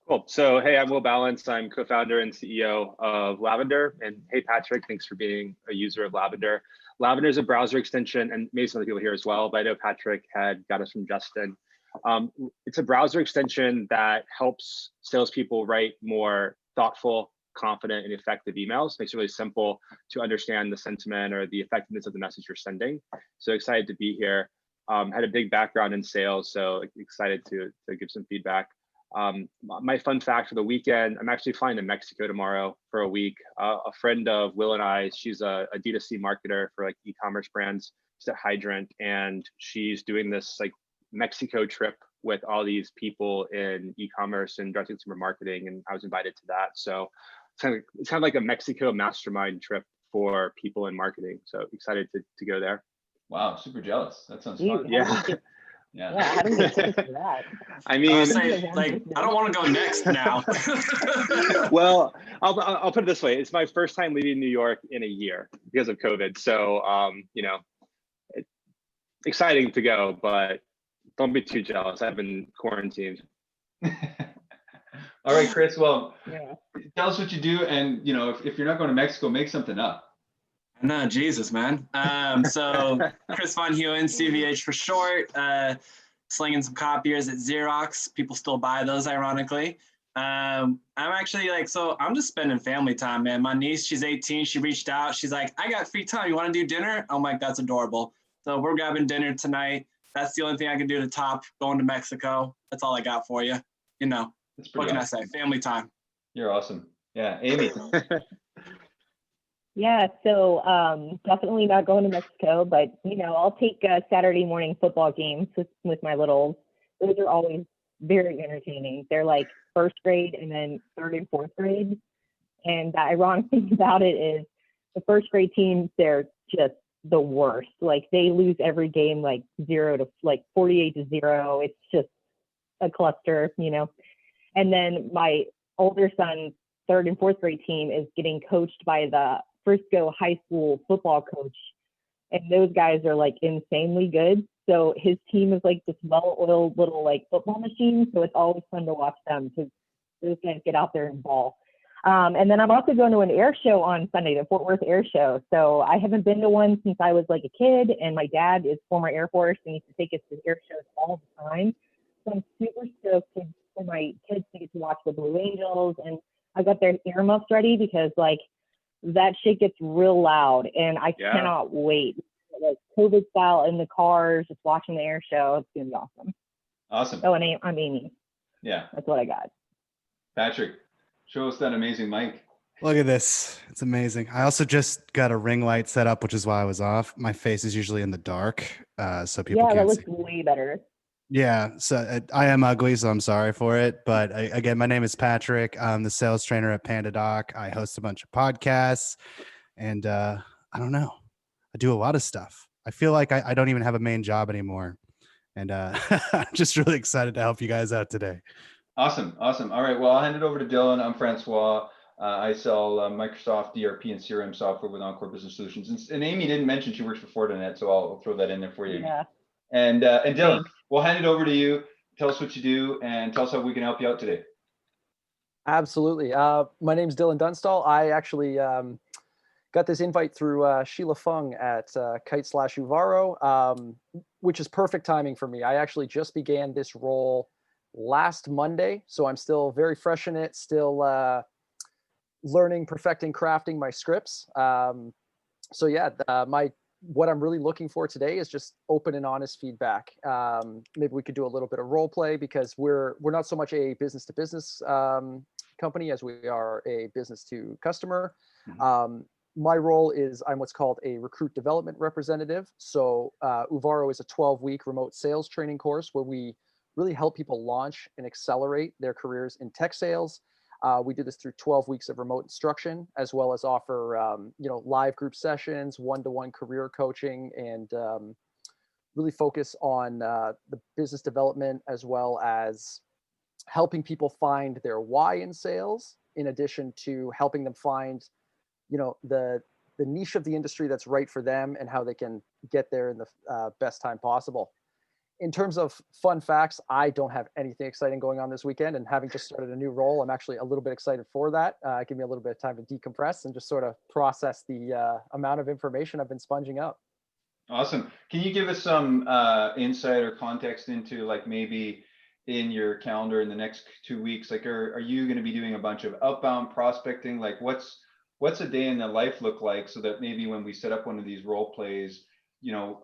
Cool. So, hey, I'm Will Ballance. I'm co-founder and CEO of Lavender. And hey, Patrick, thanks for being a user of Lavender. Lavender is a browser extension, and maybe some other people here as well, but I know Patrick had got us from Justin. It's a browser extension that helps salespeople write more thoughtful, confident, and effective emails. Makes it really simple to understand the sentiment or the effectiveness of the message you're sending. So excited to be here. Had a big background in sales, so excited to give some feedback. My fun fact for the weekend, I'm actually flying to Mexico tomorrow for a week. A friend of Will and I, she's a D2C marketer for like e-commerce brands. She's at Hydrant, and she's doing this like Mexico trip with all these people in e-commerce and direct consumer marketing, and I was invited to that. So it's kind of like a Mexico mastermind trip for people in marketing. So excited to go there. Wow, super jealous. That sounds fun. Yeah. Yeah, how do we get tickets for that? I mean, I don't want to go next now. Well, I'll put it this way: it's my first time leaving New York in a year because of COVID. So, it's exciting to go, but don't be too jealous. I've been quarantined. All right, Chris. Well, tell us what you do, and if you're not going to Mexico, make something up. No, Jesus, man. So Chris Von Huene, CVH for short, slinging some copiers at Xerox. People still buy those, ironically. I'm actually I'm just spending family time, man. My niece, she's 18. She reached out. She's like, I got free time. You want to do dinner? I'm like, that's adorable. So we're grabbing dinner tonight. That's the only thing I can do to top going to Mexico. That's all I got for you. That's pretty what can awesome. I say? Family time. You're awesome. Yeah, Amy. Yeah, so definitely not going to Mexico, but I'll take Saturday morning football games with my littles. Those are always very entertaining. They're like first grade and then third and fourth grade. And the ironic thing about it is the first grade teams, they're just the worst. Like they lose every game like 48-0. It's just a cluster, And then my older son's third and fourth grade team is getting coached by the Frisco high school football coach, and those guys are like insanely good. So his team is like this well-oiled little like football machine. So it's always fun to watch them because those guys get out there and ball. And then I'm also going to an air show on Sunday, the Fort Worth Air Show. So I haven't been to one since I was like a kid, and my dad is former Air Force and he used to take us to air shows all the time. So I'm super stoked for my kids to get to watch the Blue Angels, and I got their earmuffs ready because like that shit gets real loud, and I cannot wait. Like COVID style in the cars, just watching the air show. It's gonna be awesome. Awesome. Oh, and I'm Amy. Yeah. That's what I got. Patrick, show us that amazing mic. Look at this. It's amazing. I also just got a ring light set up, which is why I was off. My face is usually in the dark, so people can't see. Yeah, that looks way better. Yeah, so I am ugly, so I'm sorry for it. But again, my name is Patrick. I'm the sales trainer at Panda Doc. I host a bunch of podcasts, and I don't know. I do a lot of stuff. I feel like I don't even have a main job anymore. And I'm just really excited to help you guys out today. Awesome. All right, well, I'll hand it over to Dylan. I'm Francois. I sell Microsoft ERP and CRM software with Encore Business Solutions. And Amy didn't mention she works for Fortinet, so I'll throw that in there for you. Yeah. And Dylan, we'll hand it over to you. Tell us what you do and tell us how we can help you out today. Absolutely. My name's Dylan Dunstall. I actually got this invite through Sheila Fung at Kite/Uvaro, which is perfect timing for me. I actually just began this role last Monday, so I'm still very fresh in it, still learning, perfecting, crafting my scripts. What I'm really looking for today is just open and honest feedback. Maybe we could do a little bit of role play because we're not so much a business to business company as we are a business to customer. Mm-hmm. My role is I'm what's called a recruit development representative. So Uvaro is a 12-week remote sales training course where we really help people launch and accelerate their careers in tech sales. We do this through 12 weeks of remote instruction, as well as offer, live group sessions, one-to-one career coaching, and really focus on the business development, as well as helping people find their why in sales, in addition to helping them find, the niche of the industry that's right for them and how they can get there in the best time possible. in terms of fun facts, I don't have anything exciting going on this weekend, and having just started a new role, I'm actually a little bit excited for that. Give me a little bit of time to decompress and just sort of process the amount of information I've been sponging up. Awesome. Can you give us some insight or context into like maybe in your calendar in the next 2 weeks? Like, are you going to be doing a bunch of outbound prospecting? Like, what's a day in the life look like, so that maybe when we set up one of these role plays, you know,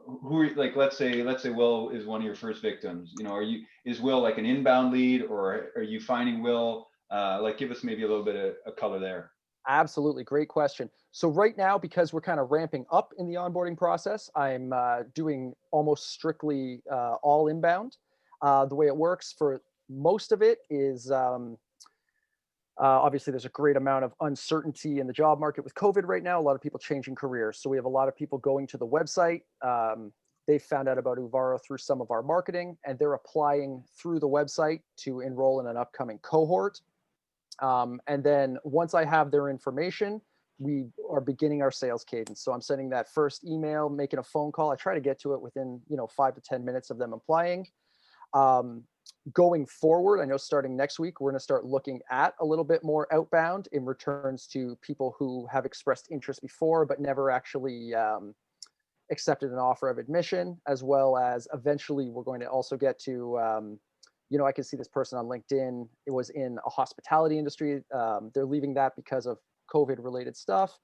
like, let's say Will is one of your first victims. You know, is Will like an inbound lead, or are you finding Will? Like, give us maybe a little bit of color there. Absolutely. Great question. So right now, because we're kind of ramping up in the onboarding process, I'm doing almost strictly all inbound. The way it works for most of it is obviously there's a great amount of uncertainty in the job market with COVID right now. A lot of people changing careers. So we have a lot of people going to the website. They found out about Uvaro through some of our marketing, and they're applying through the website to enroll in an upcoming cohort. And then once I have their information, we are beginning our sales cadence. So I'm sending that first email, making a phone call. I try to get to it within, 5 to 10 minutes of them applying. Going forward, I know starting next week, we're going to start looking at a little bit more outbound in returns to people who have expressed interest before, but never actually accepted an offer of admission, as well as eventually we're going to also get to, I can see this person on LinkedIn. It was in a hospitality industry. They're leaving that because of COVID related stuff,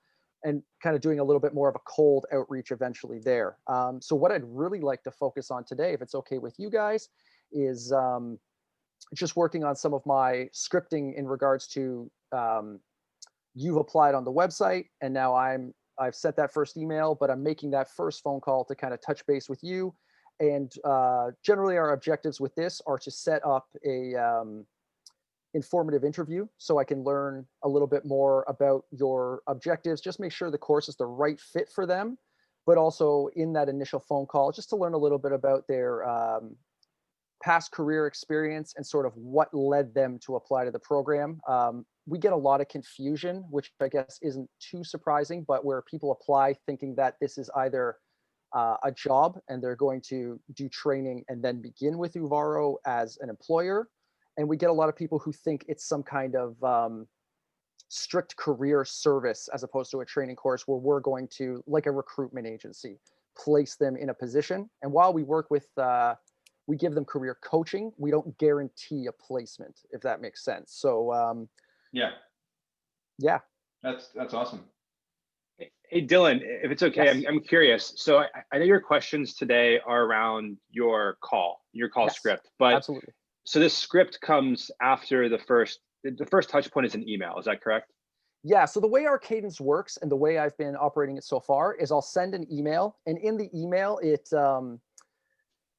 and kind of doing a little bit more of a cold outreach eventually there. So what I'd really like to focus on today, if it's okay with you guys, is just working on some of my scripting in regards to you've applied on the website, and now I've sent that first email, but I'm making that first phone call to kind of touch base with you. And generally our objectives with this are to set up a informative interview so I can learn a little bit more about your objectives, just make sure the course is the right fit for them, but also in that initial phone call, just to learn a little bit about their past career experience and sort of what led them to apply to the program. We get a lot of confusion, which I guess isn't too surprising, but where people apply thinking that this is either a job and they're going to do training and then begin with Uvaro as an employer. And we get a lot of people who think it's some kind of strict career service as opposed to a training course where we're going to, like a recruitment agency, place them in a position. And while we work with, we give them career coaching, we don't guarantee a placement, if that makes sense. So yeah, that's awesome. Hey, Dylan, if it's okay, Yes. I'm curious. So I know your questions today are around your call Yes, script, but absolutely. so this script comes after the first touch point is an email. Is that correct? Yeah, so the way our cadence works and the way I've been operating it so far is I'll send an email, and in the email, it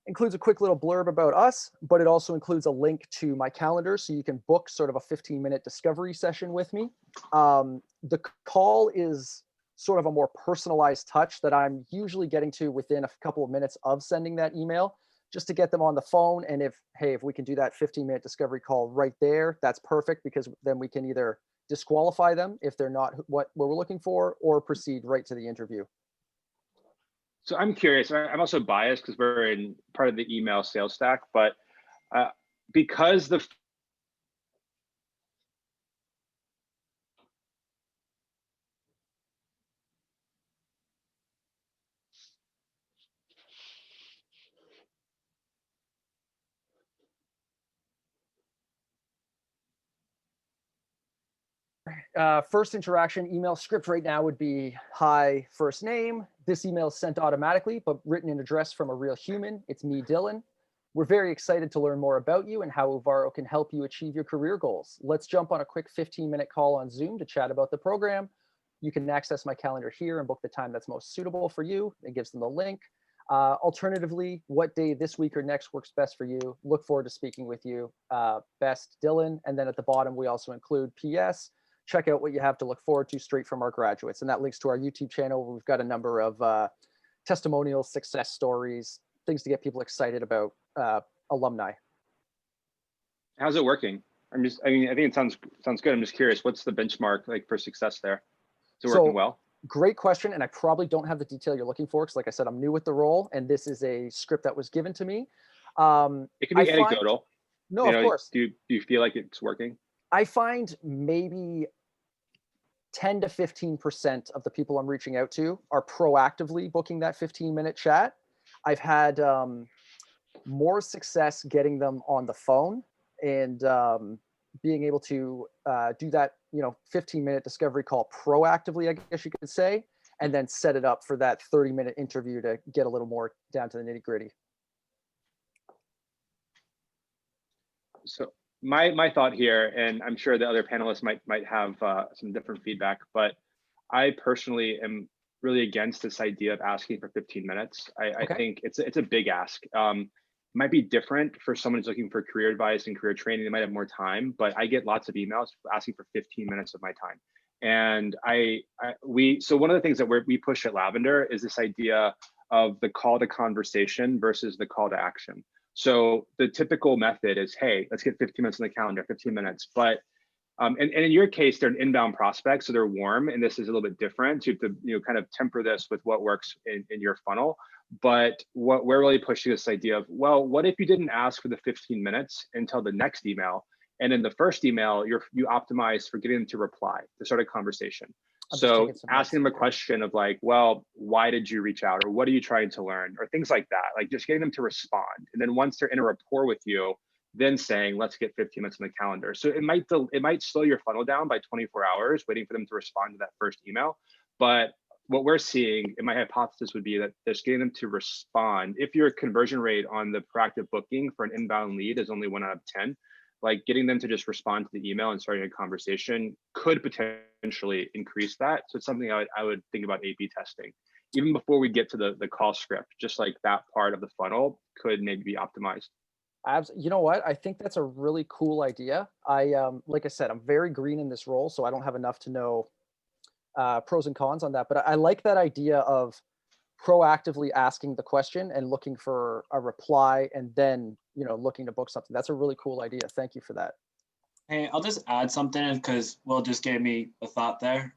includes a quick little blurb about us, but it also includes a link to my calendar so you can book sort of a 15-minute discovery session with me. The call is sort of a more personalized touch that I'm usually getting to within a couple of minutes of sending that email, just to get them on the phone. And if we can do that 15-minute discovery call right there, that's perfect, because then we can either disqualify them if they're not what we're looking for, or proceed right to the interview. So I'm curious. I'm also biased because we're in part of the email sales stack, but because the First interaction email script right now would be, hi, first name. This email is sent automatically, but written and addressed from a real human. It's me, Dylan. We're very excited to learn more about you and how Uvaro can help you achieve your career goals. Let's jump on a quick 15-minute call on Zoom to chat about the program. You can access my calendar here and book the time that's most suitable for you. It gives them the link. Alternatively, what day this week or next works best for you? Look forward to speaking with you. Best, Dylan. And then at the bottom, we also include PS. Check out what you have to look forward to straight from our graduates. And that links to our YouTube channel, where we've got a number of testimonials, success stories, things to get people excited about alumni. how's it working? I think it sounds good. I'm just curious, what's the benchmark like for success there? Is it working well? Great question. And I probably don't have the detail you're looking for, because like I said, I'm new with the role, and this is a script that was given to me. It can be I find- anecdotal. No, You of know, course. do you feel like it's working? I find maybe 10 to 15% of the people I'm reaching out to are proactively booking that 15-minute chat. I've had more success getting them on the phone and being able to do that, 15-minute discovery call proactively, I guess you could say, and then set it up for that 30-minute interview to get a little more down to the nitty-gritty. So my thought here, and I'm sure the other panelists might have some different feedback, but I personally am really against this idea of asking for 15 minutes. I think it's a big ask. Might be different for someone who's looking for career advice and career training. They might have more time, but I get lots of emails asking for 15 minutes of my time. And so one of the things that we push at Lavender is this idea of the call to conversation versus the call to action. So the typical method is, hey, let's get 15 minutes on the calendar, 15 minutes. But and in your case, they're an inbound prospect, so they're warm, and this is a little bit different. So you have to kind of temper this with what works in your funnel. But what we're really pushing this idea of, well, what if you didn't ask for the 15 minutes until the next email? And in the first email, you optimize for getting them to reply, to start a conversation. So asking them a question of like, well, why did you reach out? Or what are you trying to learn? Or things like that, like just getting them to respond. And then once they're in a rapport with you, then saying, let's get 15 minutes on the calendar. So it might slow your funnel down by 24 hours, waiting for them to respond to that first email. But what we're seeing, and my hypothesis would be that just getting them to respond, if your conversion rate on the proactive booking for an inbound lead is only 1 out of 10, like getting them to just respond to the email and starting a conversation could potentially increase that. So it's something I would think about A/B testing. Even before we get to the call script, just like that part of the funnel could maybe be optimized. You know what? I think that's a really cool idea. Like I said, I'm very green in this role, so I don't have enough to know pros and cons on that. But I like that idea of proactively asking the question and looking for a reply, and then looking to book something. That's a really cool idea. Thank you for that. Hey, I'll just add something because Will just gave me a thought there.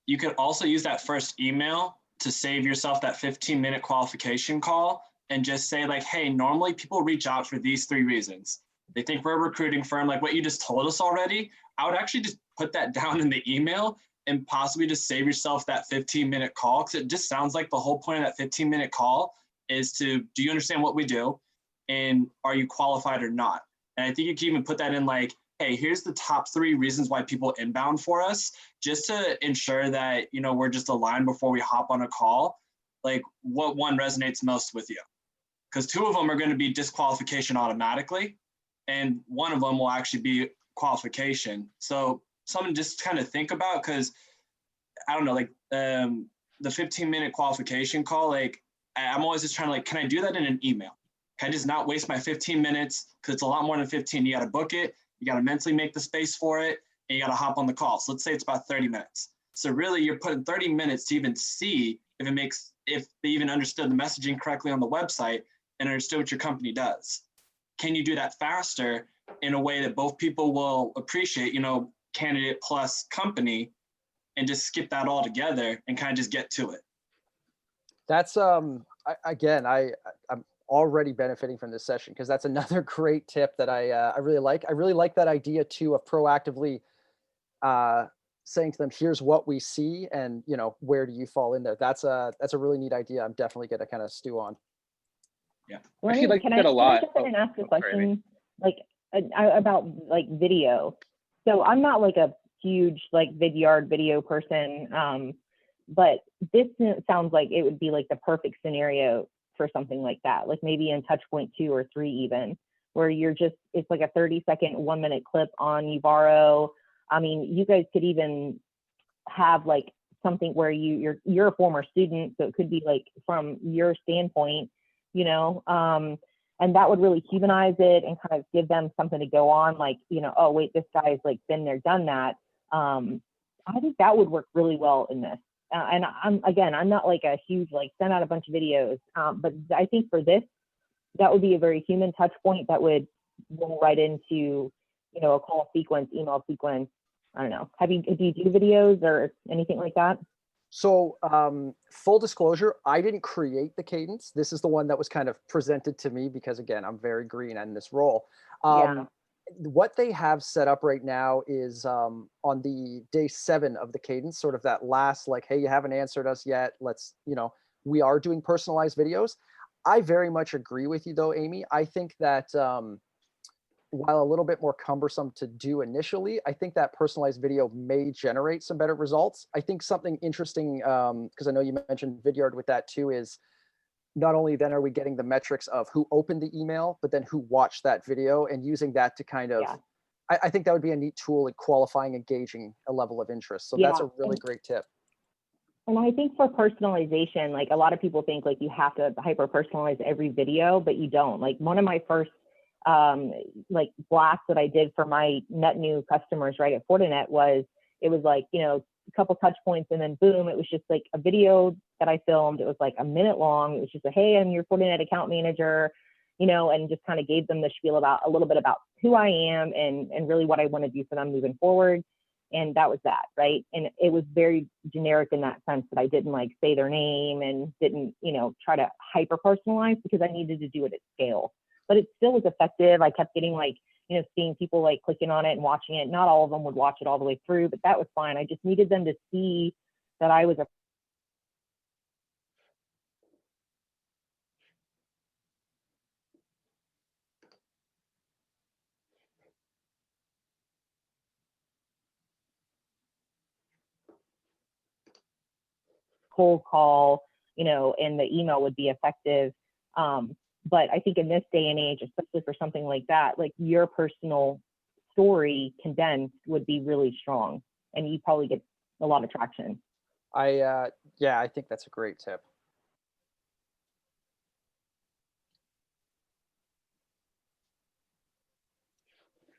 You could also use that first email to save yourself that 15-minute qualification call and just say like, hey, normally people reach out for these 3 reasons. They think we're a recruiting firm, like what you just told us already. I would actually just put that down in the email and possibly just save yourself that 15-minute call, because it just sounds like the whole point of that 15-minute call is to, do you understand what we do? And are you qualified or not? And I think you can even put that in like, hey, here's the top 3 reasons why people inbound for us, just to ensure that, we're just aligned before we hop on a call, like what one resonates most with you. Because 2 of them are going to be disqualification automatically, and 1 of them will actually be qualification. So something just kind of think about, because I don't know, like the 15-minute qualification call, like I'm always just trying to like, can I do that in an email? Can I just not waste my 15 minutes? Because it's a lot more than 15. You got to book it. You got to mentally make the space for it, and you got to hop on the call. So let's say it's about 30 minutes. So really you're putting 30 minutes to even see if they even understood the messaging correctly on the website and understood what your company does. Can you do that faster in a way that both people will appreciate, candidate plus company, and just skip that all together and kind of just get to it? That's I'm already benefiting from this session, because that's another great tip that I really like. I really like that idea too of proactively saying to them, here's what we see, and where do you fall in there. That's a really neat idea. I'm definitely going to kind of stew on. Yeah, Ryan, like can that a lot. Jump in and ask a question sorry, about like video? So I'm not like a huge like Vidyard video person, but this sounds like it would be like the perfect scenario for something like that. Like maybe in touch point 2 or 3 even, where it's like a 30-second, 1-minute clip on Uvaro. I mean, you guys could even have like something where you're a former student, so it could be like from your standpoint, and that would really humanize it and kind of give them something to go on, like, oh wait, this guy's like been there, done that. I think that would work really well in this. And I'm not like a huge like send out a bunch of videos, but I think for this, that would be a very human touch point that would roll right into, a call sequence, email sequence. I don't know. Do you do videos or anything like that? So full disclosure, I didn't create the cadence. This is the one that was kind of presented to me because again, I'm very green in this role. Yeah. What they have set up right now is on the day 7 of the cadence, sort of that last, like, hey, you haven't answered us yet. Let's, we are doing personalized videos. I very much agree with you though, Amy. I think that while a little bit more cumbersome to do initially, I think that personalized video may generate some better results. I think something interesting, because I know you mentioned Vidyard with that too, is not only then are we getting the metrics of who opened the email, but then who watched that video and using that to kind of, Yeah. I think that would be a neat tool in qualifying and gauging a level of interest. So that's a really great tip. And I think for personalization, like a lot of people think like you have to hyper personalize every video, but you don't. Like one of my first like blasts that I did for my net new customers right at Fortinet was, it was like, a couple touch points and then boom, it was just like a video that I filmed. It was like a minute long. It was just a, hey, I'm your Fortinet account manager, and just kind of gave them the spiel about a little bit about who I am and really what I want to do for them moving forward. And that was that, right? And it was very generic in that sense that I didn't like say their name and didn't, try to hyper personalize because I needed to do it at scale. But it still was effective. I kept getting like, seeing people like clicking on it and watching it. Not all of them would watch it all the way through, but that was fine. I just needed them to see that I was a cold call, and the email would be effective. But I think in this day and age, especially for something like that, like your personal story condensed would be really strong and you probably get a lot of traction. I think that's a great tip.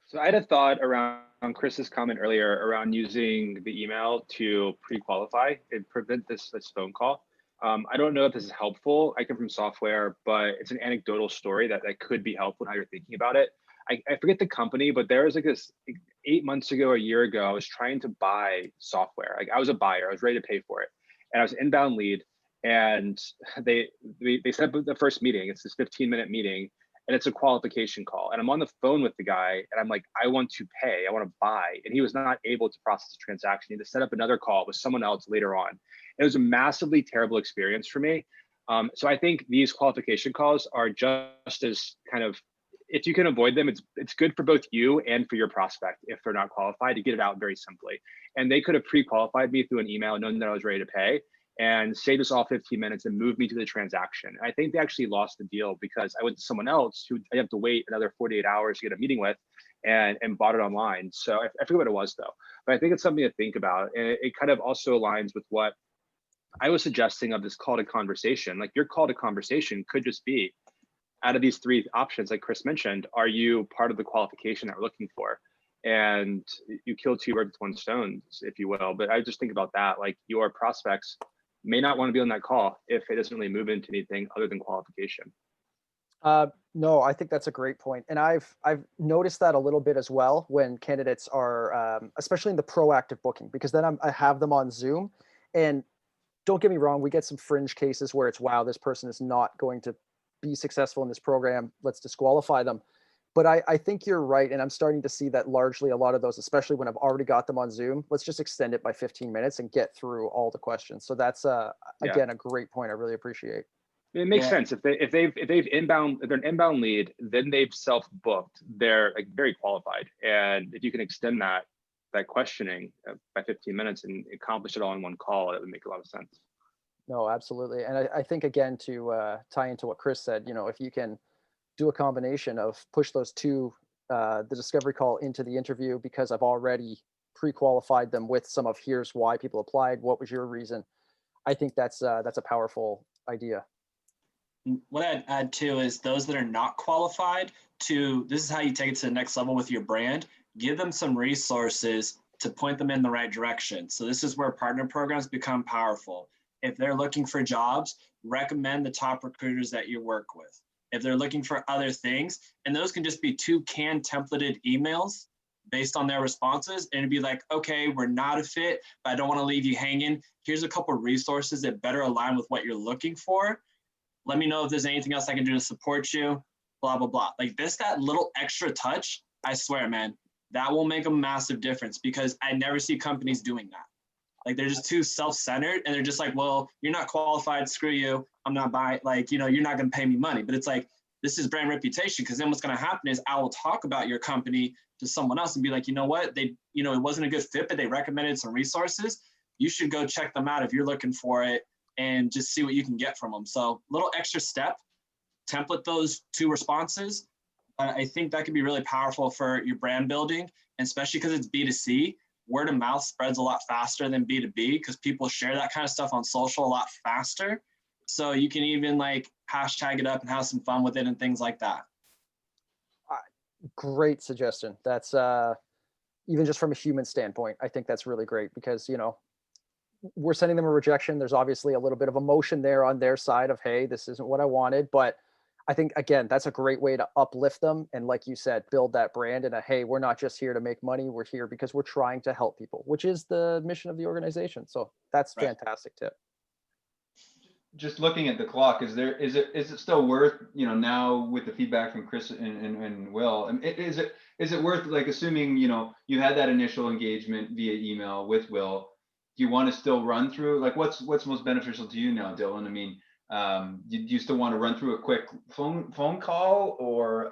So I had a thought around Chris's comment earlier around using the email to pre-qualify and prevent this phone call. I don't know if this is helpful. I come from software, but it's an anecdotal story that could be helpful in how you're thinking about it. I forget the company, but there was like this 8 months ago, a year ago, I was trying to buy software. Like I was a buyer, I was ready to pay for it. And I was an inbound lead and they set up the first meeting. It's this 15-minute meeting and it's a qualification call. And I'm on the phone with the guy and I'm like, I want to pay, I want to buy. And he was not able to process the transaction. He had to set up another call with someone else later on. It was a massively terrible experience for me. So I think these qualification calls are just as kind of, if you can avoid them, it's good for both you and for your prospect if they're not qualified to get it out very simply. And they could have pre-qualified me through an email, knowing that I was ready to pay, and saved us all 15 minutes and moved me to the transaction. And I think they actually lost the deal because I went to someone else who I have to wait another 48 hours to get a meeting with and bought it online. So I forget what it was though, but I think it's something to think about. And it kind of also aligns with what I was suggesting of this call to conversation. Like your call to conversation could just be, out of these 3 options, like Chris mentioned, are you part of the qualification that we're looking for? And you kill 2 birds with 1 stone, if you will. But I just think about that, like your prospects may not want to be on that call if it doesn't really move into anything other than qualification. No, I think that's a great point. And I've noticed that a little bit as well when candidates are, especially in the proactive booking, because then I have them on Zoom. And don't get me wrong, we get some fringe cases where it's, wow, this person is not going to be successful in this program, let's disqualify them. But I think you're right. And I'm starting to see that largely a lot of those, especially when I've already got them on Zoom, let's just extend it by 15 minutes and get through all the questions. So that's, again, a great point. I really appreciate. It makes sense. If they're an inbound lead, then they've self-booked. They're like very qualified. And if you can extend that questioning by 15 minutes and accomplish it all in one call, it would make a lot of sense. No, absolutely. And I think, again, to tie into what Chris said, if you can do a combination of push those 2, the discovery call into the interview, because I've already pre-qualified them with some of here's why people applied, what was your reason. I think that's a powerful idea. What I'd add too is those that are not qualified this is how you take it to the next level with your brand, give them some resources to point them in the right direction. So this is where partner programs become powerful. If they're looking for jobs, recommend the top recruiters that you work with. If they're looking for other things, and those can just be 2 canned templated emails, based on their responses, and it'd be like, okay, we're not a fit, but I don't want to leave you hanging. Here's a couple of resources that better align with what you're looking for. Let me know if there's anything else I can do to support you, blah, blah, blah. Like this, that little extra touch, I swear, man, that will make a massive difference, because I never see companies doing that. Like they're just too self-centered, and they're just like, well, you're not qualified, screw you. I'm not buying, like, you're not going to pay me money. But it's like, this is brand reputation, because then what's going to happen is I will talk about your company to someone else and be like, you know what, it wasn't a good fit, but they recommended some resources. You should go check them out if you're looking for it, and just see what you can get from them. So little extra step, template those 2 responses. I think that could be really powerful for your brand building, and especially because it's B2C. Word of mouth spreads a lot faster than B2B, because people share that kind of stuff on social a lot faster. So you can even like hashtag it up and have some fun with it and things like that. Great suggestion. That's even just from a human standpoint, I think that's really great, because, we're sending them a rejection. There's obviously a little bit of emotion there on their side of, hey, this isn't what I wanted. But I think, again, that's a great way to uplift them. And like you said, build that brand and hey, we're not just here to make money. We're here because we're trying to help people, which is the mission of the organization. So that's Right. fantastic tip. Just looking at the clock, is it still worth, now with the feedback from Chris and Will, is it worth, like, assuming, you had that initial engagement via email with Will, do you want to still run through, like, what's most beneficial to you now, Dylan? I mean, do you still want to run through a quick phone call, or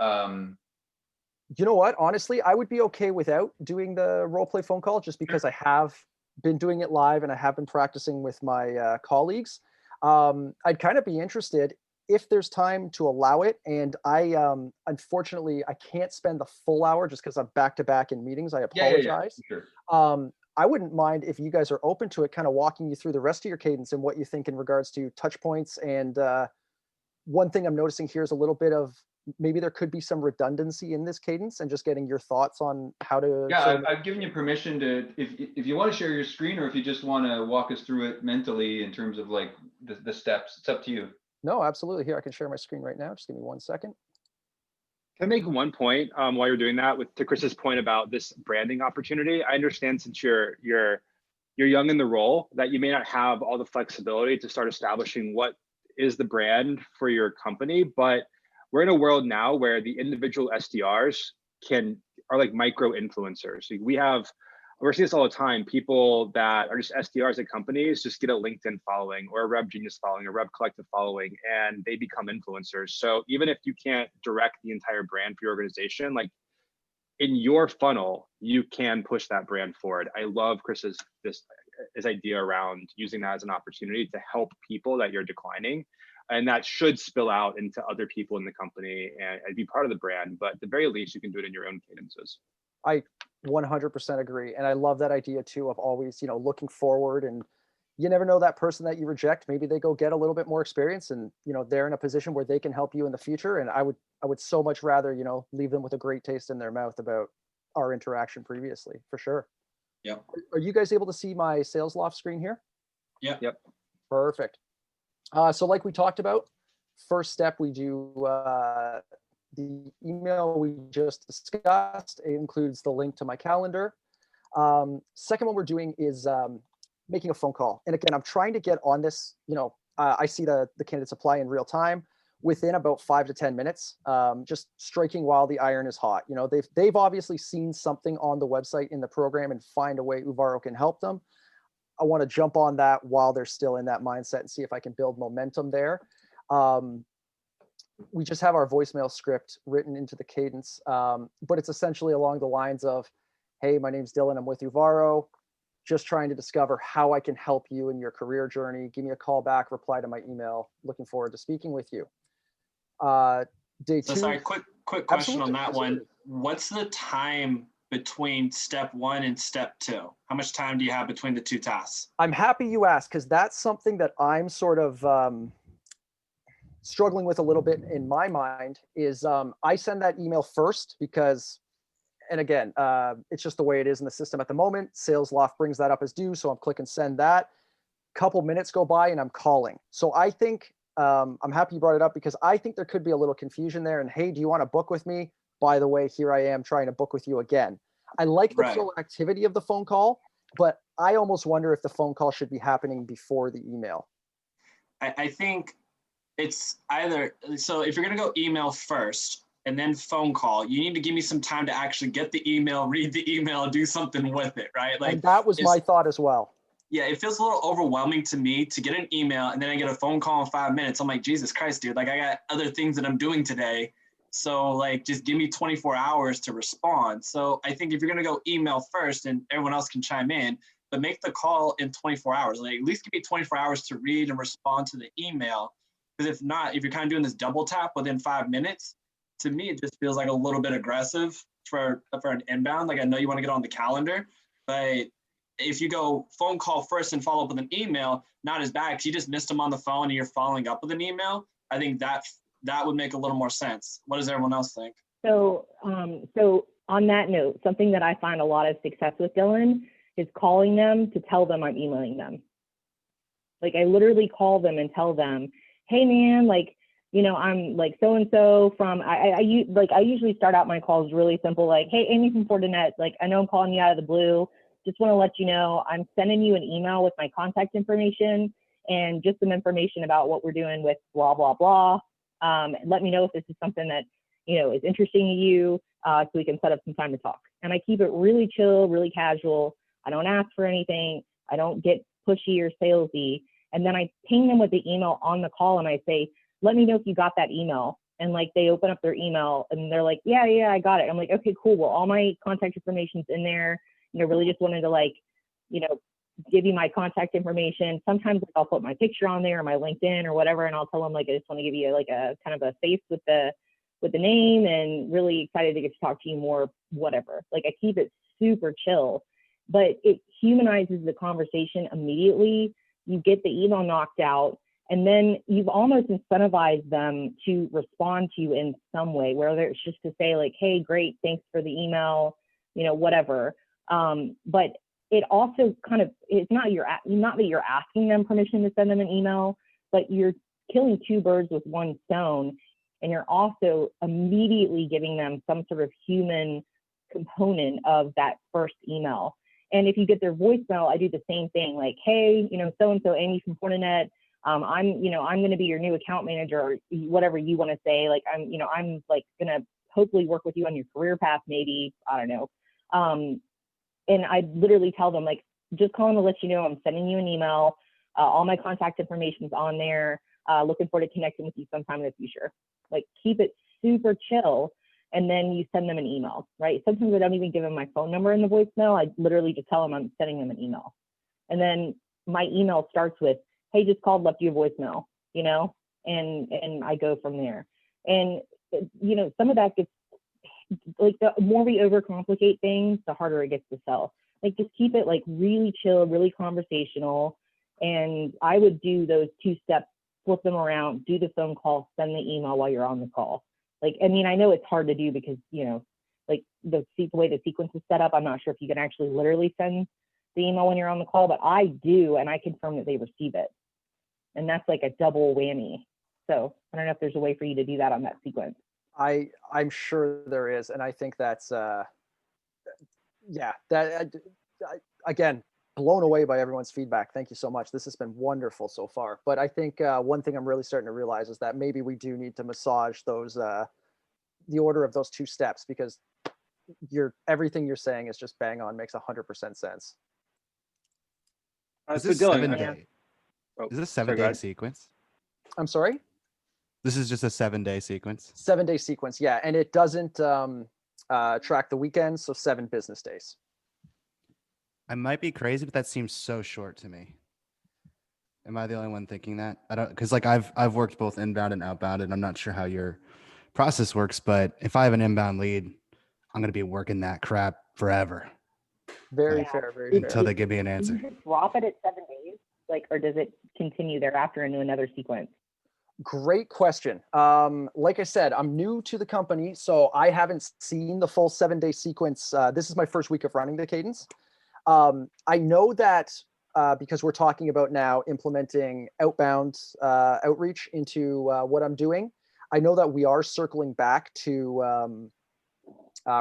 You know what? Honestly, I would be okay without doing the role play phone call, just because I have been doing it live and I have been practicing with my colleagues. I'd kind of be interested if there's time to allow it. And I, unfortunately, I can't spend the full hour just because I'm back to back in meetings. I apologize. Yeah, sure. I wouldn't mind if you guys are open to it, kind of walking you through the rest of your cadence and what you think in regards to touch points. And one thing I'm noticing here is a little bit of, maybe there could be some redundancy in this cadence, and just getting your thoughts on how to. Yeah, I've given you permission to, if you want to share your screen, or if you just want to walk us through it mentally in terms of like the steps, it's up to you. No, absolutely. Here, I can share my screen right now. Just give me 1 second. Can I make one point while you're doing that, to Chris's point about this branding opportunity? I understand, since you're young in the role, that you may not have all the flexibility to start establishing what is the brand for your company, but we're in a world now where the individual SDRs are like micro influencers. We're seeing this all the time. People that are just SDRs at companies just get a LinkedIn following, or a Rev Genius following, or Rev Collective following, and they become influencers. So even if you can't direct the entire brand for your organization, like in your funnel, you can push that brand forward. I love Chris's idea around using that as an opportunity to help people that you're declining. And that should spill out into other people in the company and be part of the brand. But at the very least, you can do it in your own cadences. I 100% agree. And I love that idea too, of always, looking forward. And you never know, that person that you reject, maybe they go get a little bit more experience, and, they're in a position where they can help you in the future. And I would so much rather, leave them with a great taste in their mouth about our interaction previously, for sure. Yeah. Are you guys able to see my Sales Loft screen here? Yeah. Yep. Perfect. So like we talked about, first step, we do the email we just discussed. It includes the link to my calendar. Second one we're doing is making a phone call. And again, I'm trying to get on this, I see the candidates apply in real time within about 5 to 10 minutes, just striking while the iron is hot. They've obviously seen something on the website in the program and find a way Uvaro can help them. I want to jump on that while they're still in that mindset and see if I can build momentum there. We just have our voicemail script written into the cadence, but it's essentially along the lines of, hey, my name's Dylan, I'm with Uvaro, just trying to discover how I can help you in your career journey. Give me a call back, reply to my email. Looking forward to speaking with you. Day two. Sorry, quick question on that one. What's the time between step 1 and step 2? How much time do you have between the 2 tasks? I'm happy you asked, because that's something that I'm sort of struggling with a little bit in my mind. Is I send that email first because, and again, it's just the way it is in the system at the moment. Sales Loft brings that up as due, so I'm clicking send that. Couple minutes go by and I'm calling. So I think I'm happy you brought it up, because I think there could be a little confusion there. And hey, do you want to book with me? By the way, here I am trying to book with you again. I like the Right. proactivity of the phone call, but I almost wonder if the phone call should be happening before the email. I think it's either, so if you're going to go email first and then phone call, you need to give me some time to actually get the email, read the email, do something with it, right? Like And that was my thought as well. Yeah, it feels a little overwhelming to me to get an email and then I get a phone call in 5 minutes. I'm like, Jesus Christ, dude, like I got other things that I'm doing today. So like, just give me 24 hours to respond. So I think if you're going to go email first and everyone else can chime in, but make the call in 24 hours, like at least give me 24 hours to read and respond to the email. Because if not, if you're kind of doing this double tap within 5 minutes, to me, it just feels like a little bit aggressive for an inbound. Like I know you want to get on the calendar, but if you go phone call first and follow up with an email, not as bad because you just missed them on the phone and you're following up with an email. I think that would make a little more sense. What does everyone else think? So on that note, something that I find a lot of success with, Dylan, is calling them to tell them I'm emailing them. Like I literally call them and tell them, hey man, like, you know, I'm like so-and-so from, I usually start out my calls really simple, like, hey, Amy from Fortinet, like I know I'm calling you out of the blue. Just want to let you know, I'm sending you an email with my contact information and just some information about what we're doing with blah, blah, blah. Let me know if this is something that, you know, is interesting to you, so we can set up some time to talk. And I keep it really chill, really casual. I don't ask for anything. I don't get pushy or salesy. And then I ping them with the email on the call and I say, let me know if you got that email. And like they open up their email and they're like, yeah, I got it. I'm like, okay, cool. Well, all my contact information's in there. You know, really just wanted to like, you know, give you my contact information. Sometimes like, I'll put my picture on there or my LinkedIn or whatever. And I'll tell them like, I just want to give you like a kind of a face with the name and really excited to get to talk to you more, whatever. Like I keep it super chill, but it humanizes the conversation immediately. You get the email knocked out and then you've almost incentivized them to respond to you in some way, whether it's just to say like, hey, great, thanks for the email, you know, whatever. But it also kind of, it's not that you're asking them permission to send them an email, but you're killing two birds with one stone. And you're also immediately giving them some sort of human component of that first email. And if you get their voicemail, I do the same thing, like, hey, you know, so-and-so Amy from Fortinet, I'm going to be your new account manager or whatever you want to say. Like, I'm like going to hopefully work with you on your career path, maybe, I don't know. And I literally tell them like, just calling to let you know, I'm sending you an email. All my contact information is on there. Looking forward to connecting with you sometime in the future. Like keep it super chill. And then you send them an email, right? Sometimes I don't even give them my phone number in the voicemail. I literally just tell them I'm sending them an email. And then my email starts with, hey, just called, left you a voicemail, you know, and I go from there. And, you know, some of that gets, like the more we overcomplicate things, the harder it gets to sell. Like just keep it like really chill, really conversational. And I would do those 2 steps, flip them around, do the phone call, send the email while you're on the call. Like, I mean, I know it's hard to do because, you know, like the way the sequence is set up, I'm not sure if you can actually literally send the email when you're on the call, but I do, and I confirm that they receive it. And that's like a double whammy. So I don't know if there's a way for you to do that on that sequence. I'm sure there is. And I think that's, yeah, that again, blown away by everyone's feedback. Thank you so much. This has been wonderful so far. But I think one thing I'm really starting to realize is that maybe we do need to massage those, the order of those 2 steps, because everything you're saying is just bang on, makes 100% sense. Is So this Dylan, 7-day? Is this a 7-day sequence? I'm sorry? This is just a 7-day sequence. 7-day sequence, yeah. And it doesn't track the weekends, so 7 business days. I might be crazy, but that seems so short to me. Am I the only one thinking that? I don't, because like I've worked both inbound and outbound, and I'm not sure how your process works, but if I have an inbound lead, I'm going to be working that crap forever. Very Yeah. fair, very Until fair. they give me an Do answer. you just drop it at 7 days? Like, or does it continue thereafter into another sequence? Great question. Like I said, I'm new to the company, so I haven't seen the full 7-day sequence. This is my first week of running the cadence. I know that because we're talking about now implementing outbound outreach into what I'm doing, I know that we are circling back to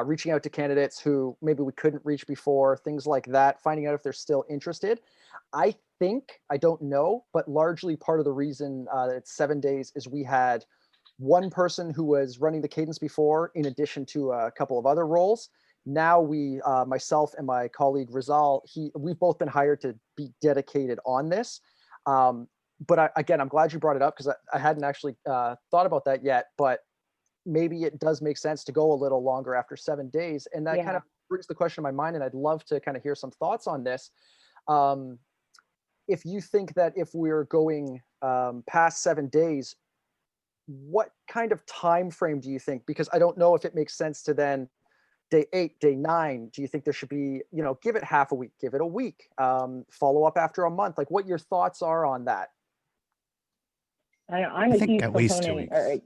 reaching out to candidates who maybe we couldn't reach before, things like that, finding out if they're still interested. I think, I don't know, but largely part of the reason that it's 7 days is we had one person who was running the cadence before, in addition to a couple of other roles. Now we, myself and my colleague Rizal, we've both been hired to be dedicated on this. But again, I'm glad you brought it up because I hadn't actually thought about that yet, but maybe it does make sense to go a little longer after 7 days. And that kind of brings the question to my mind, and I'd love to kind of hear some thoughts on this. If you think that if we're going past 7 days, what kind of time frame do you think? Because I don't know if it makes sense to then day 8, day 9. Do you think there should be, give it half a week, give it a week, follow up after a month? Like what your thoughts are on that? I'm a huge at least 2 proponent.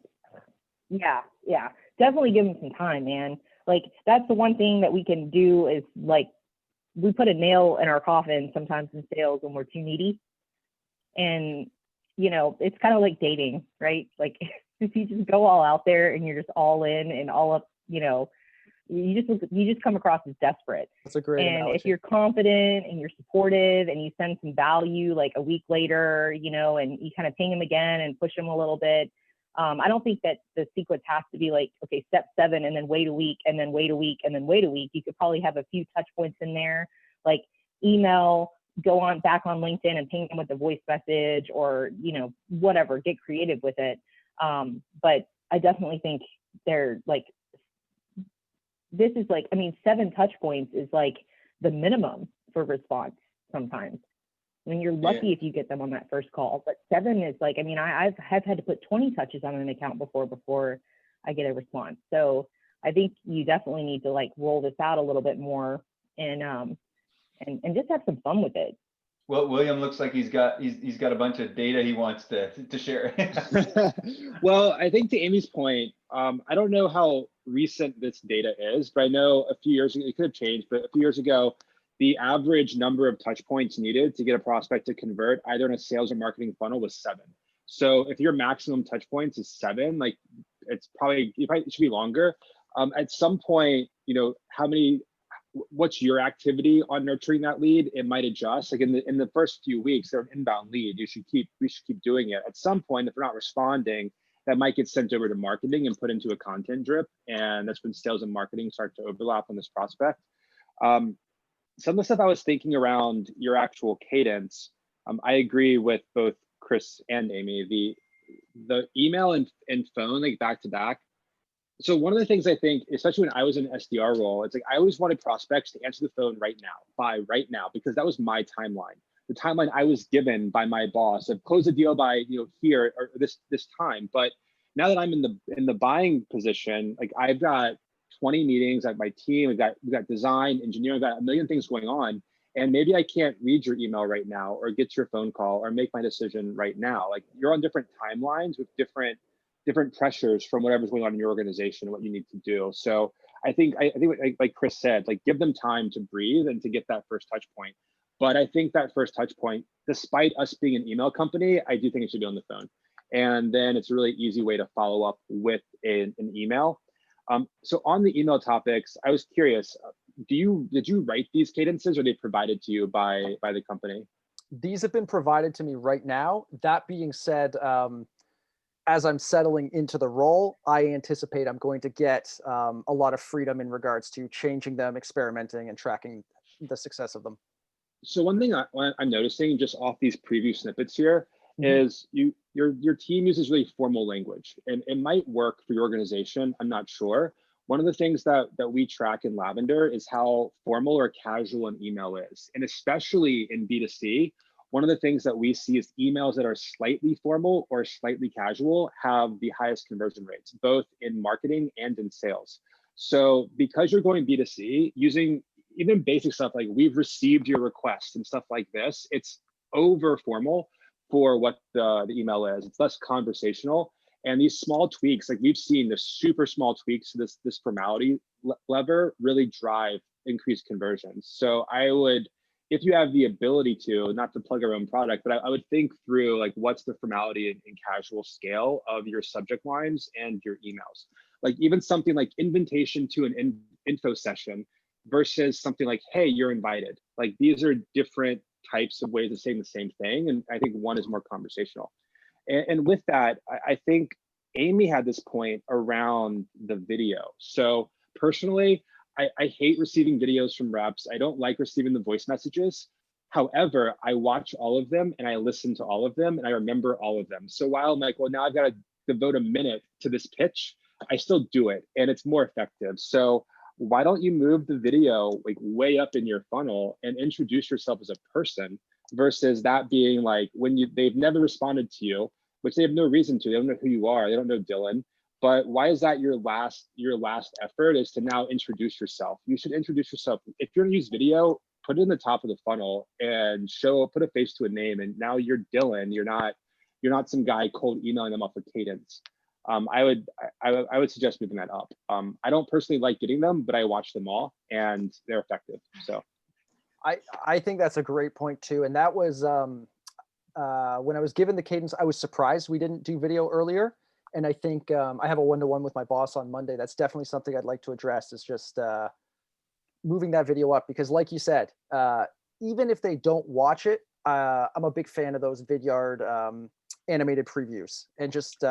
weeks. Yeah, definitely give them some time, man. Like that's the one thing that we can do is like we put a nail in our coffin sometimes in sales when we're too needy. And it's kind of like dating, right? Like if you just go all out there and you're just all in and all up, you just come across as desperate. That's a great analogy. If you're confident and you're supportive and you send some value like a week later, and you kind of ping them again and push them a little bit. I don't think that the sequence has to be like, okay, step 7 and then wait a week and then wait a week and then wait a week. You could probably have a few touch points in there, like email, go on back on LinkedIn and ping them with a voice message or, whatever, get creative with it. But I definitely think they're like, this is like, 7 touch points is like the minimum for response sometimes. You're lucky if you get them on that first call, but 7 is like, I've had to put 20 touches on an account before I get a response. So I think you definitely need to like roll this out a little bit more and just have some fun with it. Well, William looks like he's got a bunch of data he wants to share. Well, I think to Amy's point, I don't know how recent this data is, but I know a few years ago, it could have changed, but a few years ago, the average number of touch points needed to get a prospect to convert either in a sales or marketing funnel was 7. So if your maximum touch points is 7, like it should be longer. At some point, what's your activity on nurturing that lead? It might adjust. Like in the first few weeks, they're an inbound lead. We should keep doing it. At some point, if they're not responding, that might get sent over to marketing and put into a content drip. And that's when sales and marketing start to overlap on this prospect. Some of the stuff I was thinking around your actual cadence, I agree with both Chris and Amy. The email and phone, like back to back. So one of the things I think, especially when I was in an SDR role, it's like I always wanted prospects to answer the phone right now, because that was my timeline. The timeline I was given by my boss of close the deal by here or this time. But now that I'm in the buying position, like I've got 20 meetings at my team, we've got design, engineering, we've got a million things going on. And maybe I can't read your email right now or get your phone call or make my decision right now. Like you're on different timelines with different pressures from whatever's going on in your organization and what you need to do. So I think like Chris said, like give them time to breathe and to get that first touch point. But I think that first touch point, despite us being an email company, I do think it should be on the phone. And then it's a really easy way to follow up with an email. So on the email topics, I was curious, did you write these cadences or are they provided to you by the company? These have been provided to me right now. That being said, as I'm settling into the role, I anticipate I'm going to get a lot of freedom in regards to changing them, experimenting, and tracking the success of them. So one thing I'm noticing just off these preview snippets here is your team uses really formal language, and it might work for your organization. I'm not sure. One of the things that we track in Lavender is how formal or casual an email is, and especially in B2C. One of the things that we see is emails that are slightly formal or slightly casual have the highest conversion rates, both in marketing and in sales. So because you're going B2C, using even basic stuff like we've received your request and stuff like this, it's over formal for what the email is. It's less conversational. And these small tweaks, like we've seen the super small tweaks to this formality lever really drive increased conversions. So I would, if you have the ability to, not to plug our own product, but I would think through like what's the formality and casual scale of your subject lines and your emails. Like even something like invitation to an info session versus something like, hey, you're invited. Like these are different types of ways of saying the same thing. And I think one is more conversational. And with that, I think Amy had this point around the video. So personally, I hate receiving videos from reps. I don't like receiving the voice messages. However, I watch all of them and I listen to all of them and I remember all of them. So while I'm like, well, now I've got to devote a minute to this pitch, I still do it and it's more effective. So why don't you move the video like way up in your funnel and introduce yourself as a person versus that being like when they've never responded to you, which they have no reason to. They don't know who you are. They don't know Dylan. But why is that your last effort is to now introduce yourself? You should introduce yourself. If you're gonna use video, put it in the top of the funnel and put a face to a name. And now you're Dylan. You're not some guy cold emailing them off of Cadence. I would suggest moving that up. I don't personally like getting them, but I watch them all and they're effective. So I think that's a great point too. And that was when I was given the Cadence, I was surprised we didn't do video earlier. And I think I have a one-to-one with my boss on Monday. That's definitely something I'd like to address is just moving that video up, because like you said, even if they don't watch it, I'm a big fan of those Vidyard animated previews. And just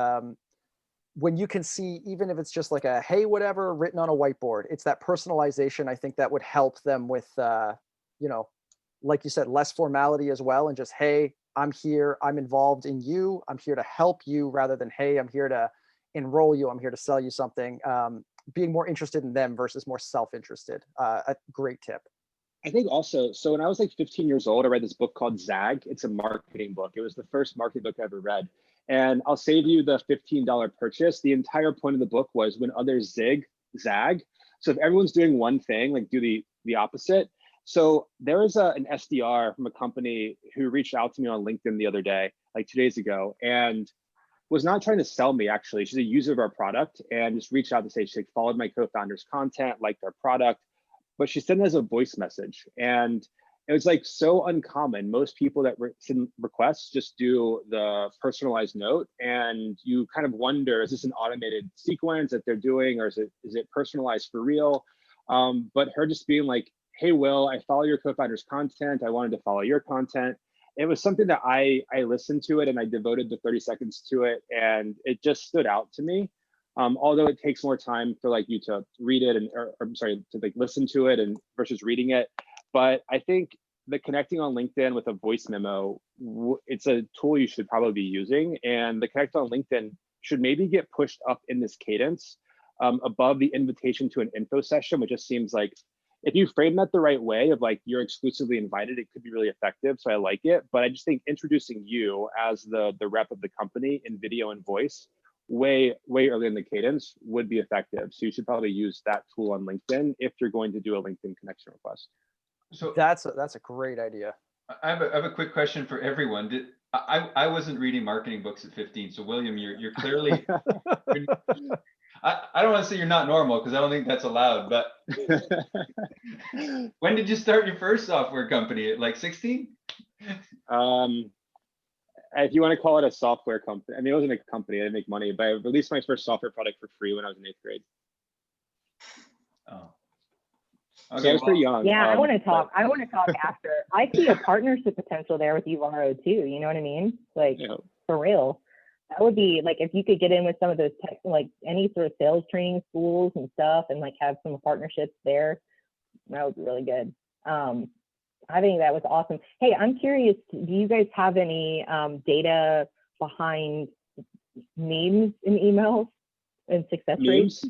when you can see, even if it's just like a, hey, whatever, written on a whiteboard, it's that personalization. I think that would help them with, like you said, less formality as well. And just, hey, I'm here, I'm involved in you, I'm here to help you, rather than, hey, I'm here to enroll you, I'm here to sell you something. Being more interested in them versus more self-interested. A great tip. I think also, so when I was like 15 years old, I read this book called Zag. It's a marketing book. It was the first marketing book I ever read. And I'll save you the $15 purchase. The entire point of the book was when others zag. So if everyone's doing one thing, like do the opposite. So there was an SDR from a company who reached out to me on LinkedIn the other day, like 2 days ago, and was not trying to sell me actually. She's a user of our product and just reached out to say she followed my co-founder's content, liked our product, but she sent us a voice message. And it was like so uncommon. Most people that send requests just do the personalized note, and you kind of wonder, is this an automated sequence that they're doing, or is it personalized for real? But her just being like, hey, Will, I follow your co-founder's content. I wanted to follow your content. It was something that I listened to it and I devoted the 30 seconds to it, and it just stood out to me. Although it takes more time for like you to read it to like listen to it and versus reading it. But I think the connecting on LinkedIn with a voice memo, it's a tool you should probably be using, and the connect on LinkedIn should maybe get pushed up in this cadence above the invitation to an info session, which just seems like, if you frame that the right way of like you're exclusively invited, it could be really effective. So I like it, but I just think introducing you as the rep of the company in video and voice way early in the cadence would be effective. So you should probably use that tool on LinkedIn if you're going to do a LinkedIn connection request. So That's a great idea. I have a quick question for everyone. I wasn't reading marketing books at 15. So William, you're clearly, I don't want to say you're not normal because I don't think that's allowed, but when did you start your first software company? At like 16? If you want to call it a software company, I mean, it wasn't a company, I didn't make money, but I released my first software product for free when I was in 8th grade. Oh. Okay, so I was pretty young. Yeah, I want to talk after. I see a partnership potential there with Uvaro too. You know what I mean? Like for real. That would be like if you could get in with some of those tech, like any sort of sales training schools and stuff, and like have some partnerships there. That would be really good. I think that was awesome. Hey, I'm curious, do you guys have any data behind memes in emails and success rates?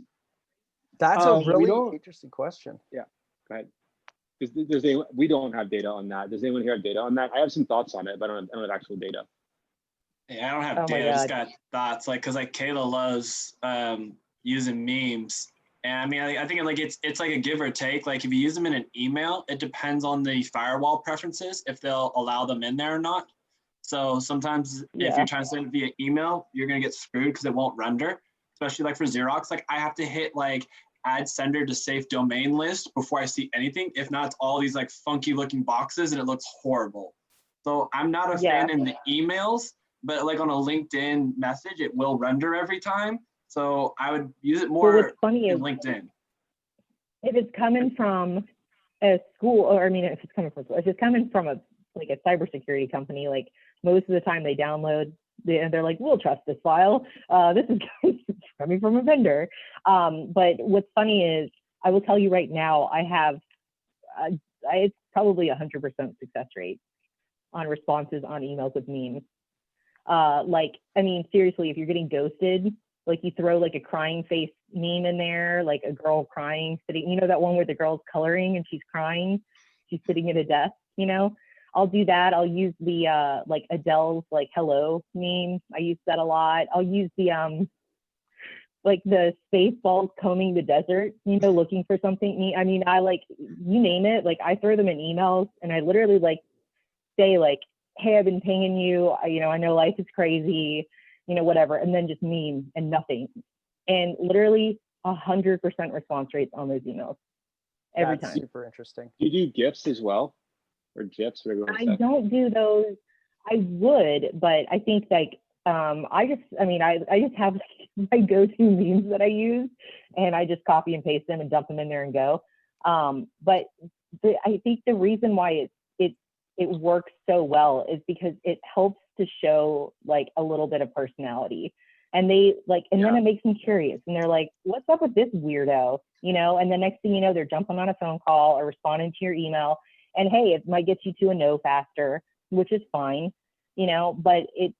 That's a really interesting question. Yeah, go ahead. We don't have data on that. Does anyone here have data on that? I have some thoughts on it, but I don't have actual data. Yeah, I don't have data. I just got thoughts, like, because like Kayla loves using memes, and I mean, I think like it's like a give or take. Like if you use them in an email, it depends on the firewall preferences if they'll allow them in there or not. So sometimes if you're trying to send it via email, you're gonna get screwed because it won't render. Especially like for Xerox, like I have to hit like add sender to safe domain list before I see anything. If not, it's all these like funky looking boxes and it looks horrible. So I'm not a fan in the emails, but like on a LinkedIn message, it will render every time. So I would use it But more what's funny in is LinkedIn. if it's coming from a school, or I mean, if it's coming from a like a cybersecurity company, like most of the time they download, they're like, we'll trust this file. This is coming from a vendor. But what's funny is, I will tell you right now, I have, it's probably 100% success rate on responses on emails with memes. Like, I mean, seriously, if you're getting ghosted, like you throw like a crying face meme in there, like a girl crying, sitting, you know, that one where the girl's coloring and she's crying, she's sitting at a desk, you know, I'll do that. I'll use the, like Adele's like hello meme. I use that a lot. I'll use the, like the Spaceballs combing the desert, you know, looking for something. I mean, I like, you name it, like I throw them in emails and I literally like say like, hey, I've been pinging you, you know, I know life is crazy, you know, whatever, and then just meme and nothing. And literally 100% response rates on those emails every That's time. super interesting. Do you do GIFs as well? Or GIFs, whatever you want to I say? don't do those. I would, but I think like, I just have like my go-to memes that I use and I just copy and paste them and dump them in there and go. But I think the reason why it works so well is because it helps to show like a little bit of personality, and they like, and then it makes them curious and they're like, what's up with this weirdo, you know? And the next thing you know, they're jumping on a phone call or responding to your email, and hey, it might get you to a no faster, which is fine, you know, but it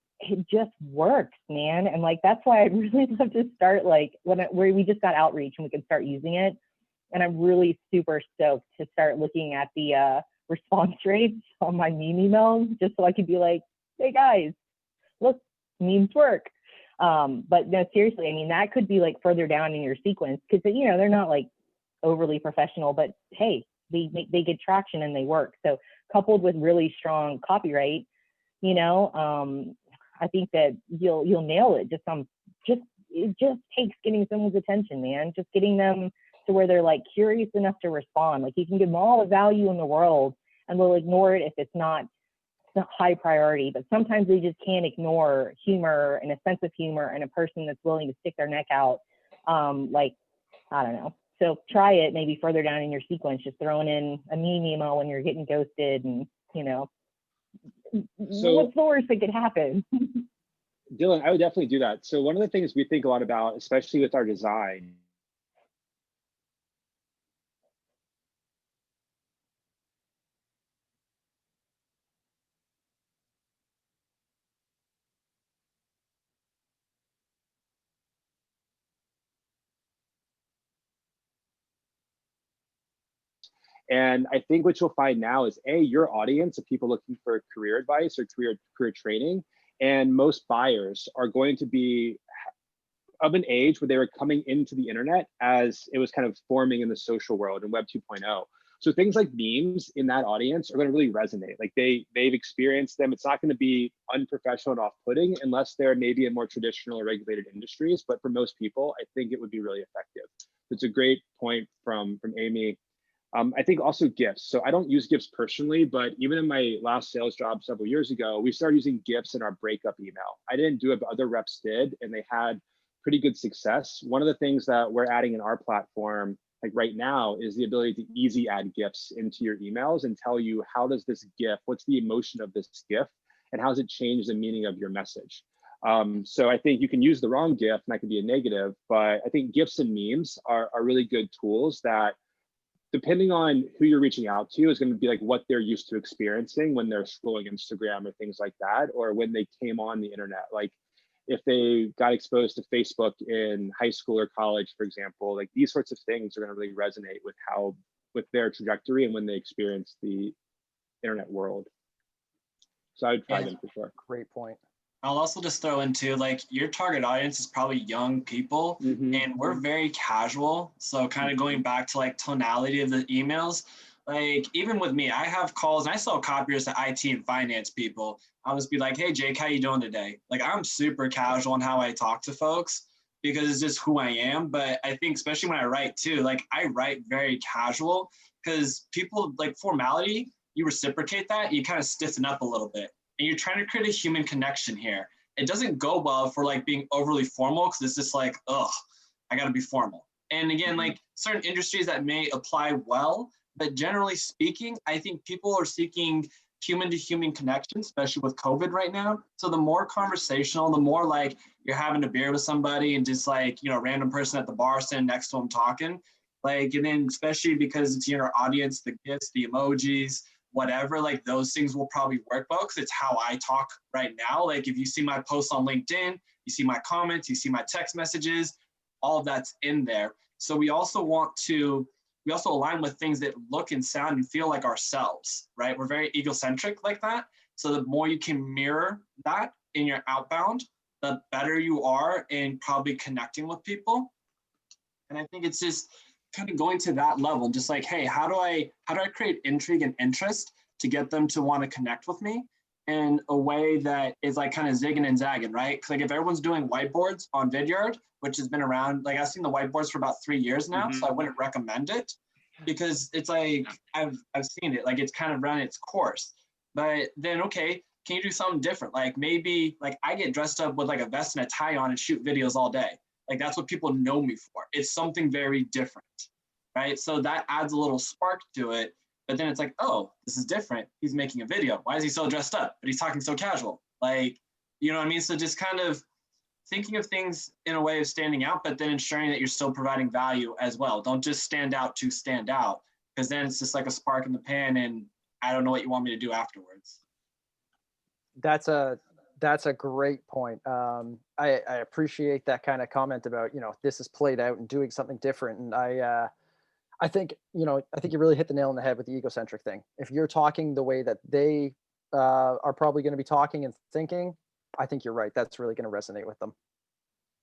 just works, man. And like, that's why I'd really love to start like where we just got outreach and we can start using it. And I'm really super stoked to start looking at the response rates on my meme emails, just so I could be like, hey guys, look, memes work. But no, seriously, I mean, that could be like further down in your sequence, because, you know, they're not like overly professional, but hey, they get traction and they work. So coupled with really strong copyright, you know, I think that you'll nail it. It just takes getting someone's attention, man. Just getting them to where they're like curious enough to respond. Like you can give them all the value in the world and they'll ignore it if it's not high priority. But sometimes they just can't ignore humor and a sense of humor and a person that's willing to stick their neck out. Like, I don't know. So try it maybe further down in your sequence, just throwing in a meme email when you're getting ghosted, and, you know, So, what's the worst that could happen? Dylan, I would definitely do that. So one of the things we think a lot about, especially with our design, and I think what you'll find now is your audience of people looking for career advice or career training, and most buyers are going to be of an age where they were coming into the internet as it was kind of forming in the social world in Web 2.0. So things like memes in that audience are going to really resonate. Like they've experienced them. It's not going to be unprofessional and off-putting unless they're maybe in more traditional or regulated industries. But for most people, I think it would be really effective. It's a great point from Amy. I think also GIFs. So I don't use GIFs personally, but even in my last sales job several years ago, we started using GIFs in our breakup email. I didn't do it, but other reps did, and they had pretty good success. One of the things that we're adding in our platform, like right now, is the ability to easy add GIFs into your emails and tell you, how does this GIF, what's the emotion of this GIF, and how does it change the meaning of your message? So I think you can use the wrong GIF and that could be a negative, but I think GIFs and memes are really good tools that, depending on who you're reaching out to, is going to be like what they're used to experiencing when they're scrolling Instagram or things like that, or when they came on the internet. Like if they got exposed to Facebook in high school or college, for example, like these sorts of things are going to really resonate with their trajectory and when they experience the internet world. So I would try them for sure. Great point. I'll also just throw in too, like your target audience is probably young people, and we're very casual. So kind of going back to like tonality of the emails, like even with me, I have calls and I sell copiers to IT and finance people. I'll just be like, hey Jake, how you doing today? Like I'm super casual in how I talk to folks because it's just who I am. But I think especially when I write too, like I write very casual because people like formality, you reciprocate that, you kind of stiffen up a little bit. And you're trying to create a human connection here. it doesn't go well for like being overly formal, because it's just like, ugh, I got to be formal. And again, like certain industries that may apply well, but generally speaking, I think people are seeking human to human connection, especially with COVID right now. So the more conversational, the more like you're having a beer with somebody and just like, you know, a random person at the bar sitting next to them talking, like, and then especially because it's your audience, the gifts, the emojis, whatever, like those things will probably work well, because it's how I talk right now. Like if you see my posts on LinkedIn, you see my comments, you see my text messages, all of that's in there. So we also align with things that look and sound and feel like ourselves, right? We're very egocentric like that. So the more you can mirror that in your outbound, the better you are in probably connecting with people. And I think it's just kind of going to that level, just like, hey, how do I create intrigue and interest to get them to want to connect with me in a way that is like kind of zigging and zagging, right? Because like if everyone's doing whiteboards on Vidyard, which has been around, like I've seen the whiteboards for about 3 years now, so I wouldn't recommend it, because it's like I've seen it, like it's kind of run its course. But then, okay, can you do something different? Like maybe like I get dressed up with like a vest and a tie on and shoot videos all day. Like that's what people know me for. It's something very different, right? So that adds a little spark to it. But then it's like, oh, this is different. He's making a video. Why is he so dressed up? But he's talking so casual. Like, you know what I mean? So just kind of thinking of things in a way of standing out, but then ensuring that you're still providing value as well. Don't just stand out to stand out, because then it's just like a spark in the pan and I don't know what you want me to do afterwards. That's a great point. I appreciate that kind of comment about, you know, this is played out and doing something different. And I think, you know, I think you really hit the nail on the head with the egocentric thing. If you're talking the way that they are probably going to be talking and thinking, I think you're right. That's really going to resonate with them.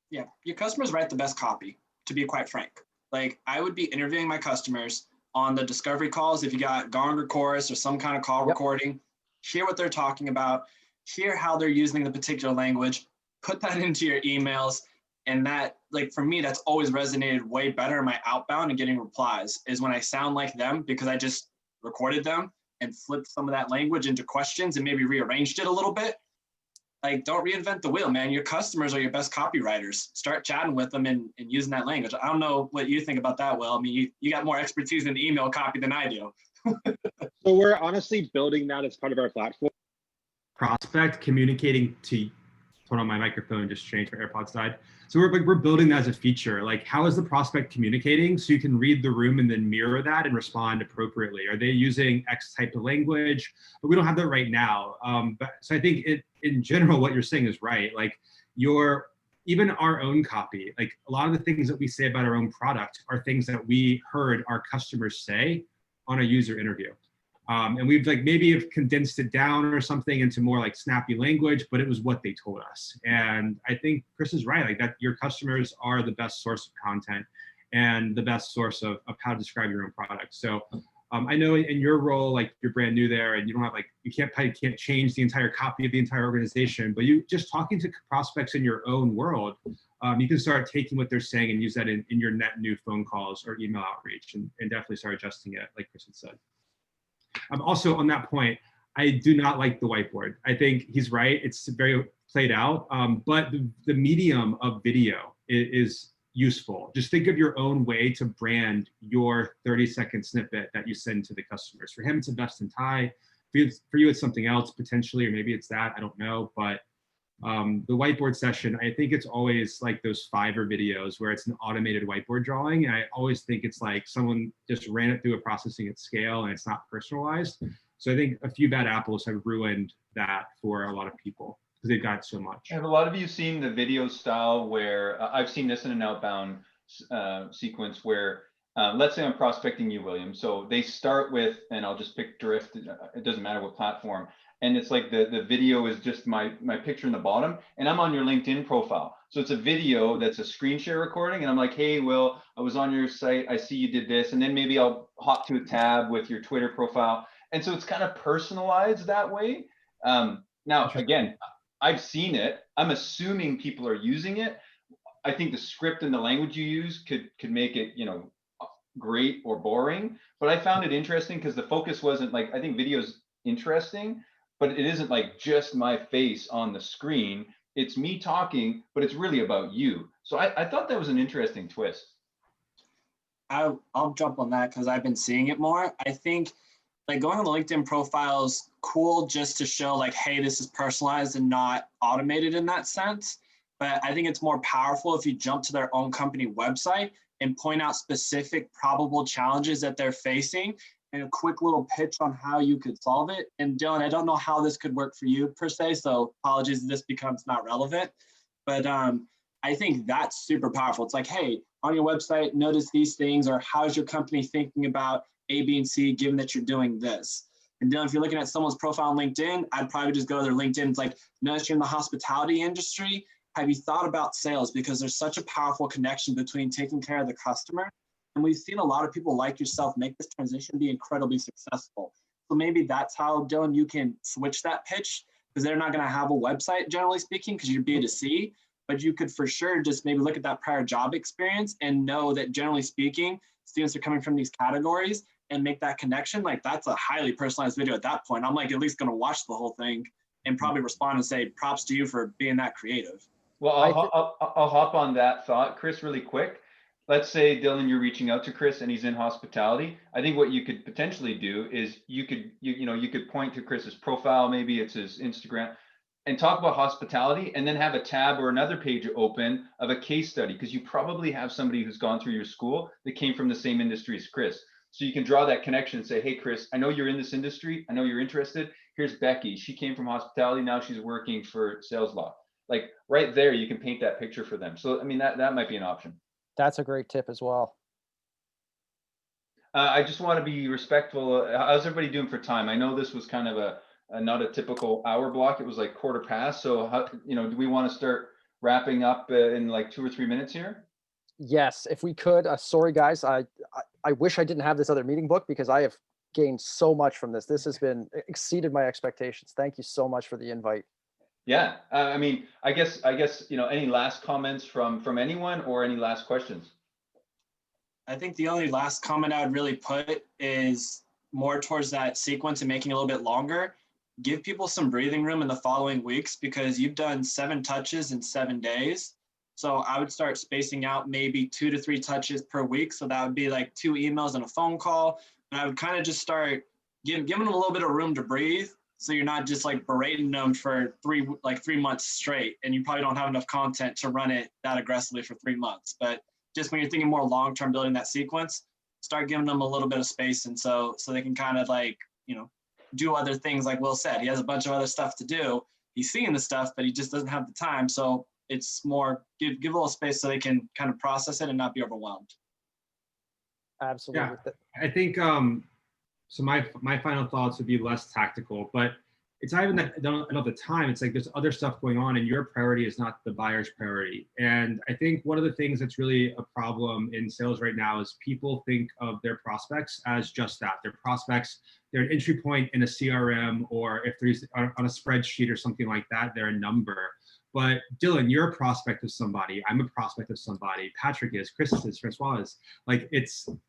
Yeah, your customers write the best copy, to be quite frank. Like I would be interviewing my customers on the discovery calls. If you got Gong or Chorus or some kind of call recording, hear what they're talking about, hear how they're using the particular language, put that into your emails. And that, like for me, that's always resonated way better in my outbound and getting replies, is when I sound like them, because I just recorded them and flipped some of that language into questions and maybe rearranged it a little bit. Like, don't reinvent the wheel, man. Your customers are your best copywriters. Start chatting with them and using that language. I don't know what you think about that, Will. I mean, you got more expertise in the email copy than I do. So we're honestly building that as part of our platform. Prospect communicating to, hold on, my microphone just changed for AirPods died. So we're building that as a feature. Like, how is the prospect communicating so you can read the room and then mirror that and respond appropriately? Are they using X type of language? But we don't have that right now. So I think in general, what you're saying is right. Like even our own copy, like a lot of the things that we say about our own product are things that we heard our customers say on a user interview. And we've like maybe have condensed it down or something into more like snappy language, but it was what they told us. And I think Chris is right, like that your customers are the best source of content and the best source of how to describe your own product. So I know in your role, like you're brand new there and you don't have like, you can't change the entire copy of the entire organization, but you just talking to prospects in your own world, you can start taking what they're saying and use that in your net new phone calls or email outreach and definitely start adjusting it, like Chris had said. Also on that point, I do not like the whiteboard. I think he's right. It's very played out, but the medium of video is useful. Just think of your own way to brand your 30-second snippet that you send to the customers. For him, it's a vest and tie. For you, it's something else potentially, or maybe it's that, I don't know. But the whiteboard session, I think it's always like those Fiverr videos where it's an automated whiteboard drawing. And I always think it's like someone just ran it through a processing at scale and it's not personalized. So I think a few bad apples have ruined that for a lot of people because they've got so much. Have a lot of you seen the video style where I've seen this in an outbound sequence where let's say I'm prospecting you, William. So they start with, and I'll just pick Drift. It doesn't matter what platform. And it's like the video is just my picture in the bottom and I'm on your LinkedIn profile. So it's a video that's a screen share recording. And I'm like, hey, Will, I was on your site. I see you did this. And then maybe I'll hop to a tab with your Twitter profile. And so it's kind of personalized that way. Now, again, I've seen it. I'm assuming people are using it. I think the script and the language you use could make it, you know, great or boring. But I found it interesting because the focus wasn't like, I think video's interesting, but it isn't like just my face on the screen. it's me talking, but it's really about you. So I thought that was an interesting twist. I'll jump on that because I've been seeing it more. I think like going on the LinkedIn profile is cool just to show like, hey, this is personalized and not automated in that sense. But I think it's more powerful if you jump to their own company website and point out specific probable challenges that they're facing and a quick little pitch on how you could solve it. And Dylan, I don't know how this could work for you per se, so apologies if this becomes not relevant. But I think that's super powerful. It's like, hey, on your website, notice these things, or how's your company thinking about A, B, and C, given that you're doing this? And Dylan, if you're looking at someone's profile on LinkedIn, I'd probably just go to their LinkedIn. It's like, notice you're in the hospitality industry. Have you thought about sales? Because there's such a powerful connection between taking care of the customer. And we've seen a lot of people like yourself make this transition be incredibly successful. So maybe that's how, Dylan, you can switch that pitch, because they're not going to have a website, generally speaking, because you're B2C. But you could for sure just maybe look at that prior job experience and know that generally speaking, students are coming from these categories, and make that connection. Like that's a highly personalized video at that point. I'm like at least going to watch the whole thing and probably respond and say props to you for being that creative. Well, I'll hop on that thought, Chris, really quick. Let's say, Dylan, you're reaching out to Chris and he's in hospitality. I think what you could potentially do is you could point to Chris's profile, maybe it's his Instagram, and talk about hospitality, and then have a tab or another page open of a case study, because you probably have somebody who's gone through your school that came from the same industry as Chris. So you can draw that connection and say, hey, Chris, I know you're in this industry. I know you're interested. Here's Becky. She came from hospitality. Now she's working for Sales Law. Like right there, you can paint that picture for them. So, I mean, that might be an option. That's a great tip as well. I just want to be respectful. How's everybody doing for time? I know this was kind of a not a typical hour block. It was like 1/4 past. So, how, do we want to start wrapping up in like 2 or 3 minutes here? Yes, if we could. Sorry, guys. I wish I didn't have this other meeting book, because I have gained so much from this. This has been exceeded my expectations. Thank you so much for the invite. Yeah, I mean, I guess any last comments from anyone, or any last questions? I think the only last comment I would really put is more towards that sequence and making it a little bit longer. Give people some breathing room in the following weeks, because you've done 7 touches in 7 days. So I would start spacing out maybe 2 to 3 touches per week. So that would be like 2 emails and a phone call. And I would kind of just start giving them a little bit of room to breathe. So you're not just like berating them for 3 months straight, and you probably don't have enough content to run it that aggressively for 3 months. But just when you're thinking more long-term building that sequence, start giving them a little bit of space. And so they can kind of like, do other things. Like Will said, he has a bunch of other stuff to do. He's seeing the stuff, but he just doesn't have the time. So it's more give a little space so they can kind of process it and not be overwhelmed. Absolutely. Yeah, I think so my final thoughts would be less tactical, but it's not even that I don't have the time. It's like there's other stuff going on, and your priority is not the buyer's priority. And I think one of the things that's really a problem in sales right now is people think of their prospects as just that. Their prospects, they're an entry point in a CRM, or if there's on a spreadsheet or something like that, they're a number. But Dylan, you're a prospect of somebody. I'm a prospect of somebody. Patrick is, Chris is, Francois is. Like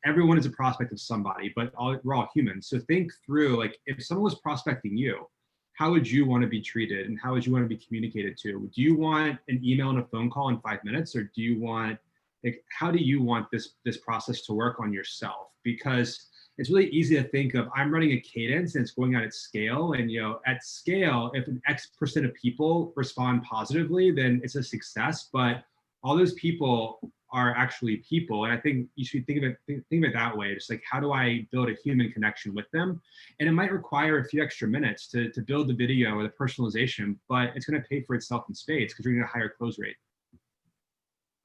everyone is a prospect of somebody, but we're all human. So think through, like if someone was prospecting you, how would you want to be treated, and how would you want to be communicated to? Do you want an email and a phone call in 5 minutes, or do you want, like, how do you want this process to work on yourself? Because it's really easy to think of, I'm running a cadence and it's going out at scale. And at scale, if an X% of people respond positively, then it's a success. But all those people are actually people. And I think you should think of it that way. Just like, how do I build a human connection with them? And it might require a few extra minutes to build the video or the personalization, but it's going to pay for itself in spades, because you're going to higher close rate.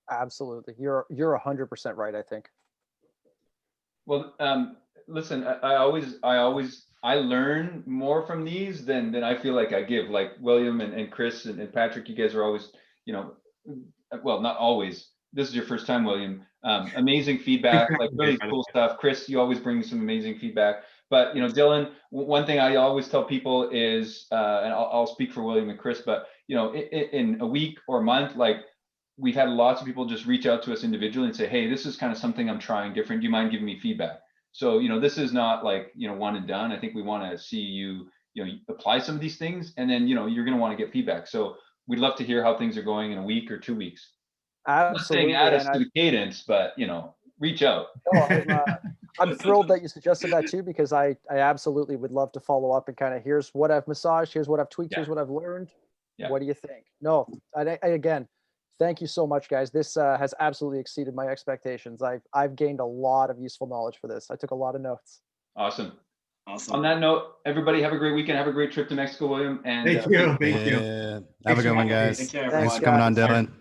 Absolutely. You're 100% right, I think. Well, listen, I learn more from these than I feel like I give. Like William and Chris and Patrick, you guys are always, well, not always. This is your first time, William. Amazing feedback, like really cool stuff. Chris, you always bring some amazing feedback. But Dylan, one thing I always tell people is, and I'll speak for William and Chris, but in a week or a month, like we've had lots of people just reach out to us individually and say, hey, this is kind of something I'm trying different. Do you mind giving me feedback? So, this is not like, one and done. I think we want to see you, apply some of these things, and then, you're going to want to get feedback. So we'd love to hear how things are going in a week or 2 weeks. I'm not saying Absolutely. add us And to the cadence, but reach out. I'm thrilled that you suggested that too, because I absolutely would love to follow up and kind of, here's what I've massaged, here's what I've tweaked, Yeah. here's what I've learned. Yeah. What do you think? No, I again, thank you so much, guys. This has absolutely exceeded my expectations. I've gained a lot of useful knowledge for this. I took a lot of notes. Awesome. Awesome. On that note, everybody have a great weekend. Have a great trip to Mexico, William. And Thank you. Thank you. Yeah. Have Thanks a good for one, having me. guys. Take care, Thanks, Thanks for coming on, guys. Dylan.